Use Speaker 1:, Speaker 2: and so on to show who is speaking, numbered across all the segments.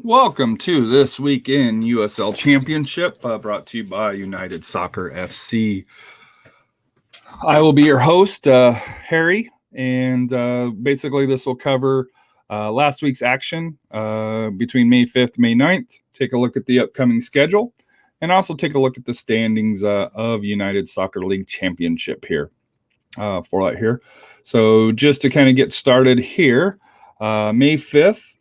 Speaker 1: Welcome to This Week in USL Championship, brought to you by United Soccer FC. I will be your host, Harry, and basically this will cover last week's action between May 5th, May 9th, take a look at the upcoming schedule, and also take a look at the standings of United Soccer League Championship here for that here. So just to kind of get started here, May 5th,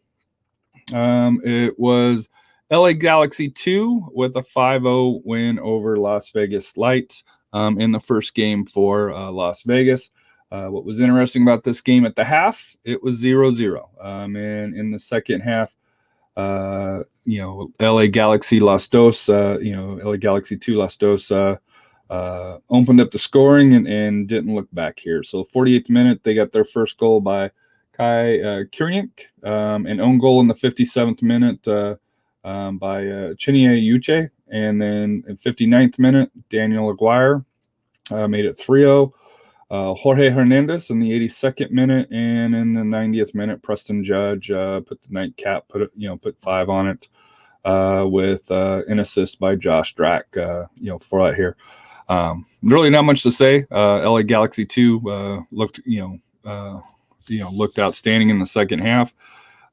Speaker 1: it was LA Galaxy 2 with a 5-0 win over Las Vegas Lights in the first game for Las Vegas. What was interesting about this game at the half, it was 0-0. And in the second half, LA Galaxy Las Dos, LA Galaxy 2 Las Dos opened up the scoring and didn't look back here. So 48th minute, they got their first goal by Kai Kierniak, an own goal in the 57th minute by Chinie Uche. And then in 59th minute, Daniel Aguirre made it 3-0. Jorge Hernandez in the 82nd minute, and in the 90th minute, Preston Judge put the nightcap, put 5 on it with an assist by Josh Drack, for that here. Really not much to say. LA Galaxy 2 looked outstanding in the second half.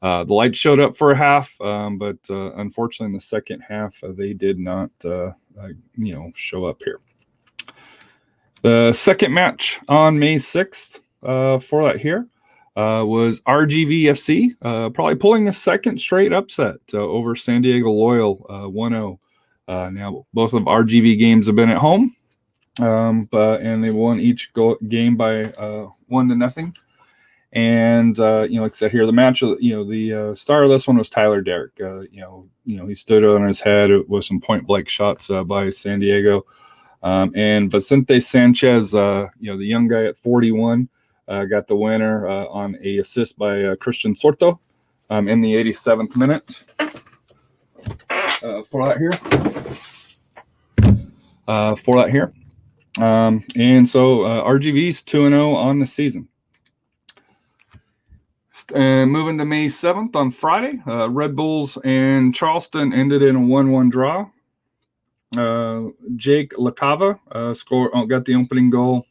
Speaker 1: The Lights showed up for a half, but unfortunately in the second half, they did not, show up here. The second match on May 6th for that here was RGVFC, probably pulling a second straight upset over San Diego Loyal 1-0. Now, both of RGV games have been at home, and they won each game by 1-0. And like I said here, the match, the star of this one was Tyler Derrick. He stood on his head with some point blank shots by San Diego. And Vicente Sanchez, the young guy at 41, got the winner on a assist by Christian Sorto in the 87th minute for that here. And so RGV's 2-0 on the season. Moving to May 7th on Friday, Red Bulls and Charleston ended in a 1-1 draw. Jake LaCava got the opening goal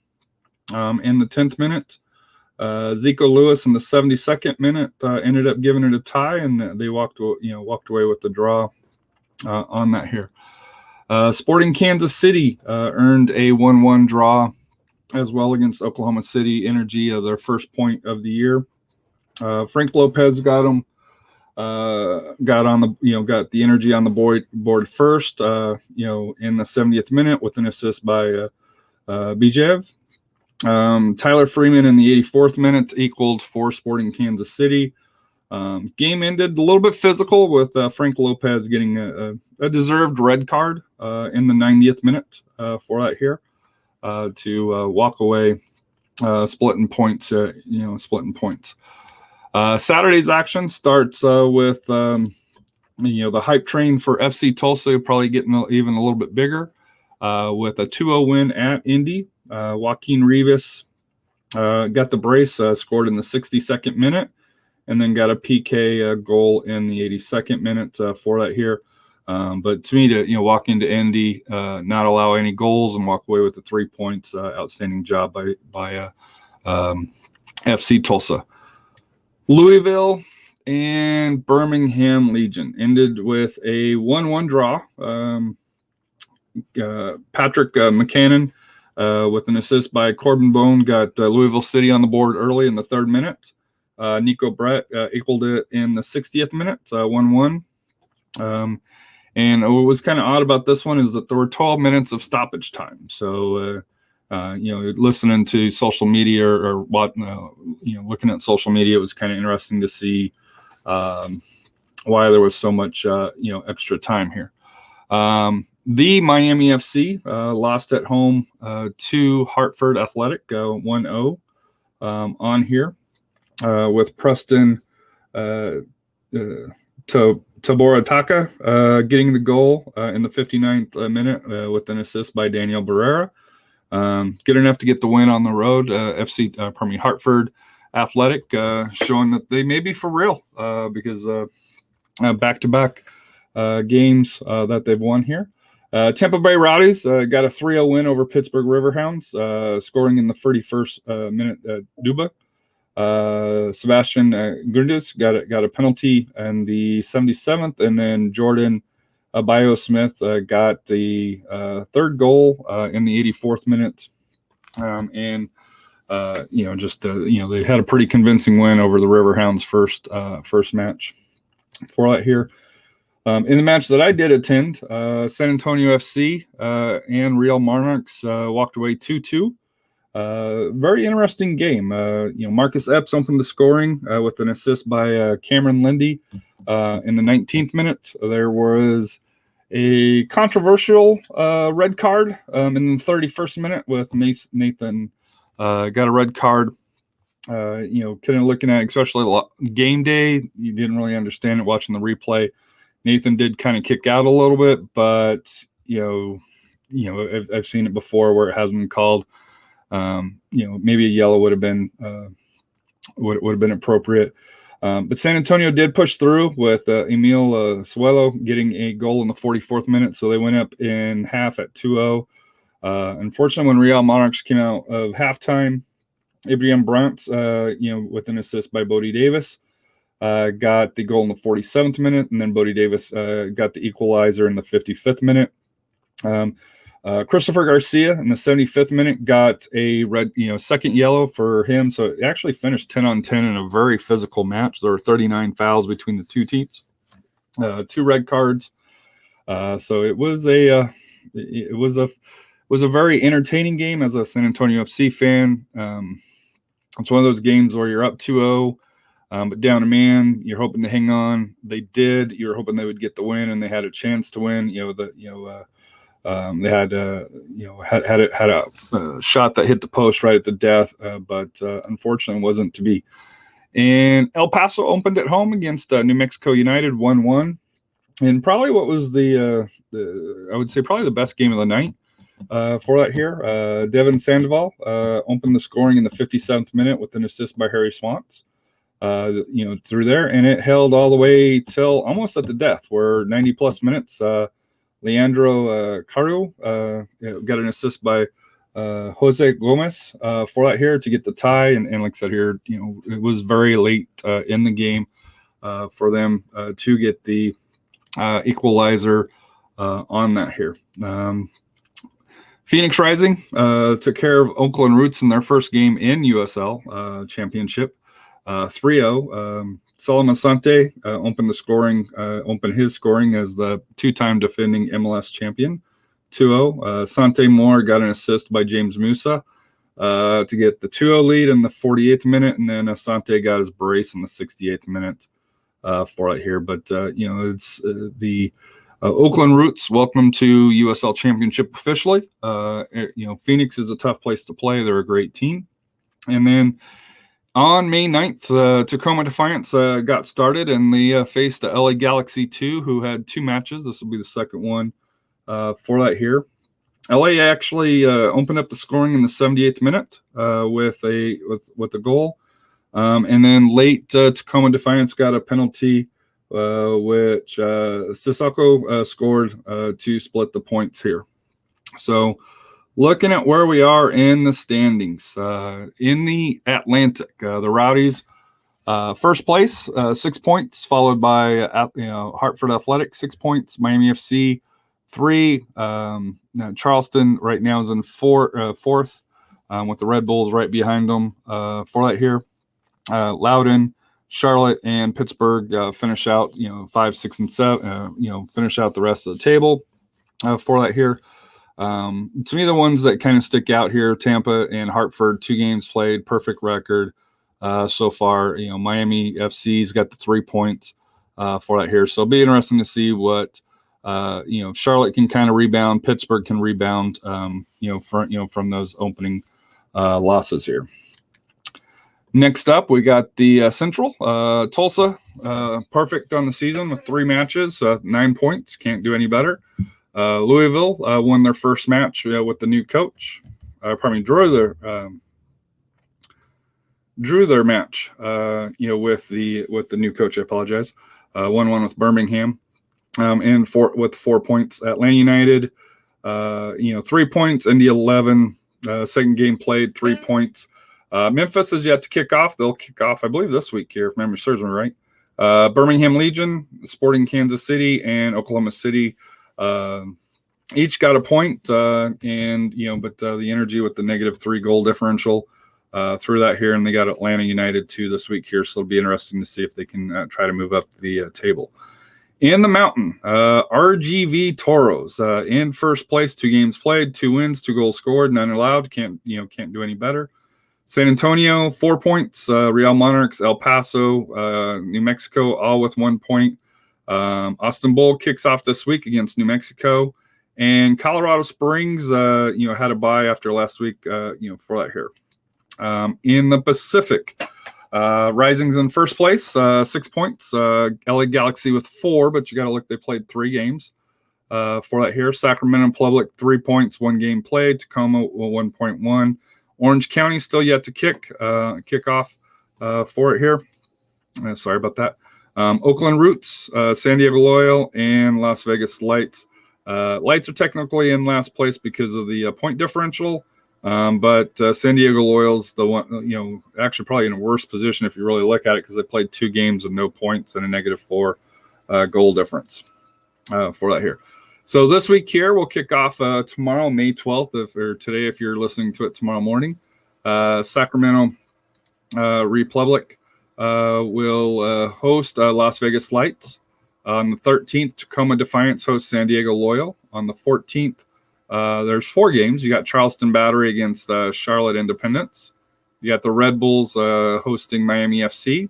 Speaker 1: in the 10th minute. Zico Lewis in the 72nd minute ended up giving it a tie, and they walked away with the draw on that here. Sporting Kansas City earned a 1-1 draw as well against Oklahoma City Energy, their first point of the year. Frank Lopez got the Energy on the board first, in the 70th minute with an assist by Bijev. Tyler Freeman in the 84th minute equaled for Sporting Kansas City. Game ended a little bit physical with Frank Lopez getting a deserved red card in the 90th minute for that here to walk away splitting points. Saturday's action starts with the hype train for FC Tulsa probably getting even a little bit bigger with a 2-0 win at Indy. Joaquin Rivas got the brace, scored in the 62nd minute, and then got a PK goal in the 82nd minute for that here. But to me, to walk into Indy, not allow any goals, and walk away with the 3 points, outstanding job by FC Tulsa. Louisville and Birmingham Legion ended with a 1-1 draw. Patrick McCannon with an assist by Corbin Bone got Louisville City on the board early in the 3rd minute. Nico Brett equaled it in the 60th minute, 1-1. And what was kind of odd about this one is that there were 12 minutes of stoppage time. So, listening to social media or what, looking at social media, it was kind of interesting to see why there was so much, extra time here. The Miami FC lost at home to Hartford Athletic 1-0 on here with Preston Taborataka getting the goal in the 59th minute with an assist by Daniel Barrera. Good enough to get the win on the road. Hartford Athletic showing that they may be for real because back-to-back games that they've won here. Tampa Bay Rowdies got a 3-0 win over Pittsburgh Riverhounds, scoring in the 31st minute. Duba. Sebastian Gundis got a penalty in the 77th, and then Jordan Bio-Smith got the third goal in the 84th minute. And they had a pretty convincing win over the Riverhounds first match for that here. In the match that I did attend, San Antonio FC and Real Monarchs walked away 2-2. Very interesting game. Marcus Epps opened the scoring with an assist by Cameron Lindy in the 19th minute. There was a controversial red card in the 31st minute with Nathan got a red card. Kind of looking at it, especially game day, you didn't really understand it watching the replay. Nathan did kind of kick out a little bit, but I've seen it before where it hasn't been called. Maybe a yellow would have been appropriate. But San Antonio did push through with Emil Suelo getting a goal in the 44th minute, so they went up in half at 2-0. Unfortunately, when Real Monarchs came out of halftime, Ibrahim Brandt, with an assist by Bodie Davis, got the goal in the 47th minute, and then Bodie Davis got the equalizer in the 55th minute. Christopher Garcia in the 75th minute got a red, second yellow for him. So it actually finished 10-on-10 in a very physical match. There were 39 fouls between the two teams, 2 red cards. So it was a very entertaining game as a San Antonio FC fan. It's one of those games where you're up 2-0, but down a man. You're hoping to hang on. They did. You're hoping they would get the win, and they had a chance to win. They had a shot that hit the post right at the death, but unfortunately wasn't to be. And El Paso opened at home against New Mexico United 1-1, and probably what was I would say probably the best game of the night for that here. Devin Sandoval opened the scoring in the 57th minute with an assist by Harry Swans. Through there, and it held all the way till almost at the death, where 90 plus minutes. Leandro Caru got an assist by Jose Gomez for that here to get the tie. And like I said here, it was very late in the game for them to get the equalizer on that here. Phoenix Rising took care of Oakland Roots in their first game in USL Championship, 3-0. Solomon Sante opened his scoring as the 2-time defending MLS champion, 2-0. Sante Moore got an assist by James Musa to get the 2-0 lead in the 48th minute, and then Sante got his brace in the 68th minute for it here. But, it's the Oakland Roots welcome to USL Championship officially. Phoenix is a tough place to play. They're a great team. And then on May 9th, Tacoma Defiance got started, and they faced the LA Galaxy 2, who had 2 matches. This will be the second one for that here. LA actually opened up the scoring in the 78th minute with a goal. And then late, Tacoma Defiance got a penalty, which Sissoko scored to split the points here. So looking at where we are in the standings, in the Atlantic, the Rowdies, first place, 6 points, followed by Hartford Athletic, 6 points, Miami FC, 3. Charleston right now is in fourth, with the Red Bulls right behind them for that here. Loudoun, Charlotte, and Pittsburgh finish out, 5, 6, and 7. Finish out the rest of the table for that here. To me, the ones that kind of stick out here, Tampa and Hartford, 2 games played, perfect record so far. Miami FC's got the 3 points for that here. So it'll be interesting to see what, Charlotte can kind of rebound, Pittsburgh can rebound, from those opening losses here. Next up, we got the Central. Tulsa, perfect on the season with 3 matches, 9 points. Can't do any better. Louisville won their first match with the new coach. Drew their match. With the new coach. I apologize. 1-1 with Birmingham. And with 4 points, Atlanta United, 3 points, Indy 11, second game played, 3 points. Memphis is yet to kick off. They'll kick off, I believe, this week here, if memory serves me right. Birmingham Legion, Sporting Kansas City, and Oklahoma City each got a point, but the Energy with the -3 goal differential through that here, and they got Atlanta United too this week here, so it'll be interesting to see if they can try to move up the table. In the Mountain, RGV Toros in first place, 2 games played, 2 wins, 2 goals scored, none allowed. Can't do any better. San Antonio, 4 points. Real Monarchs, El Paso, New Mexico, all with 1 point. Austin Bull kicks off this week against New Mexico, and Colorado Springs, had a bye after last week, for that here. In the Pacific, Rising's in first place, 6 points. LA Galaxy with 4, but you got to look, they played 3 games for that here. Sacramento Public, 3 points, 1 game played. Tacoma, 1.1. Orange County still yet to kick off for it here. Sorry about that. Oakland Roots, San Diego Loyal, and Las Vegas Lights. Lights are technically in last place because of the point differential. But San Diego Loyal's the one, actually probably in a worse position if you really look at it, because they played 2 games with no points and a -4 goal difference for that here. So this week here, we'll kick off tomorrow, May 12th, or today if you're listening to it tomorrow morning. Sacramento Republic will host Las Vegas Lights. On the 13th, Tacoma Defiance hosts San Diego Loyal. On the 14th, there's 4 games. You got Charleston Battery against Charlotte Independence. You got the Red Bulls hosting Miami FC.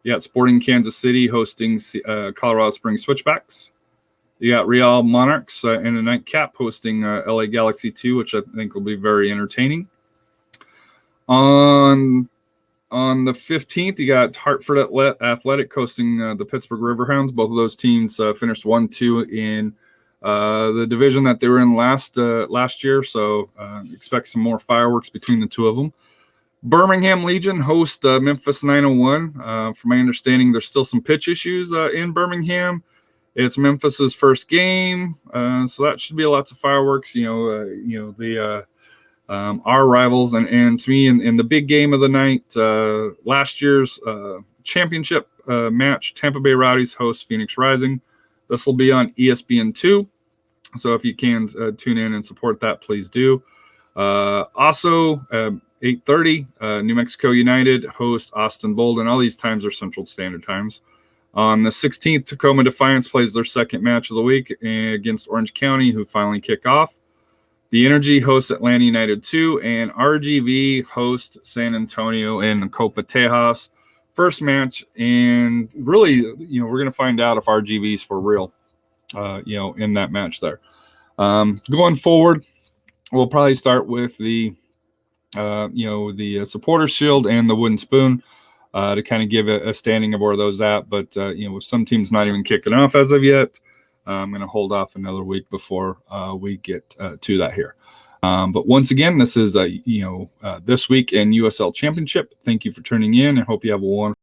Speaker 1: You got Sporting Kansas City hosting Colorado Springs Switchbacks. You got Real Monarchs in a nightcap hosting LA Galaxy 2, which I think will be very entertaining. On the 15th, you got Hartford Athletic hosting the Pittsburgh Riverhounds. Both of those teams finished 1-2 in the division that they were in last year, so expect some more fireworks between the 2 of them. Birmingham Legion host Memphis 901. From my understanding, there's still some pitch issues in Birmingham. It's Memphis's first game, so that should be lots of fireworks. Our rivals, and to me, in the big game of the night, last year's championship match, Tampa Bay Rowdies host Phoenix Rising. This will be on ESPN2, so if you can tune in and support that, please do. Also, 8:30, New Mexico United host Austin Bolden. All these times are Central Standard Times. On the 16th, Tacoma Defiance plays their second match of the week against Orange County, who finally kick off. The Energy hosts Atlanta United 2, and RGV hosts San Antonio in Copa Tejas. First match, and really, we're going to find out if RGV's for real, in that match there. Going forward, we'll probably start with the Supporters Shield and the Wooden Spoon to kind of give a standing of where those at. But, with some teams not even kicking off as of yet, I'm going to hold off another week before we get to that here. But once again, this is, this week in USL Championship. Thank you for tuning in. I hope you have a wonderful